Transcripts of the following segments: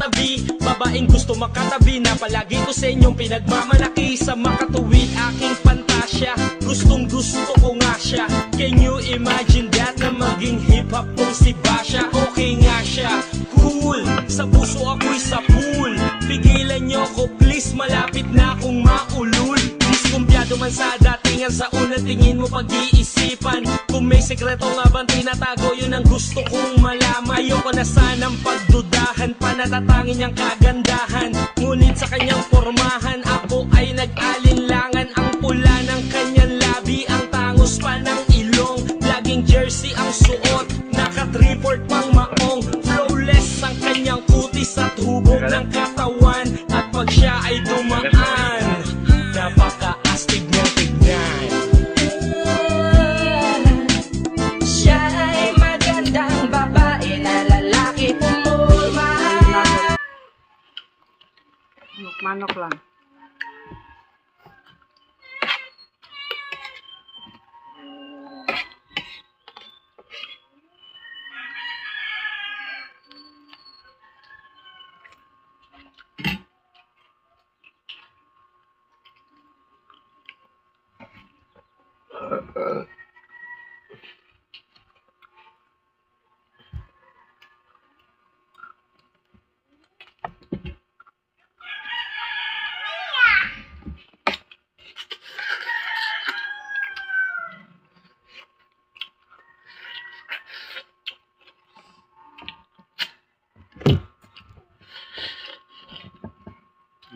sabi, babaeng gusto makatabi, na palagi ko sa inyong pinagmamalaki. Sa makatuwid aking pantasya, gustong gusto ko nga siya. Can you imagine that, na maging hip-hop kong si Basha? Okay nga siya, cool, sa puso ako'y sa pool. Pigilan nyo ko please, malapit na akong maulul. Diskumpiyado man sa datingan, sa unang tingin mo pag-iisipan. Kung may sekreto nga bang tinatago, yun ang gusto kong malaman. Ayoko na sanang pagdudahan, panatatangin niyang kagandahan. Ngunit sa kanyang pormahan, ako ay nag-alinlangan. Ang pula ng kanyang labi, ang tangos pa ng ilong. Laging jersey ang suot, naka-3-4 pang maong. Flawless ang kanyang kutis at hubog ng katawan. At pag siya ay dumaan, napaka-astig niyang tignan. Siya ay magandang babae na lalaki pumulma. Manok lang.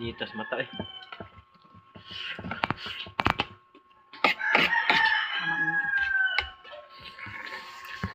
Nitas mata eh.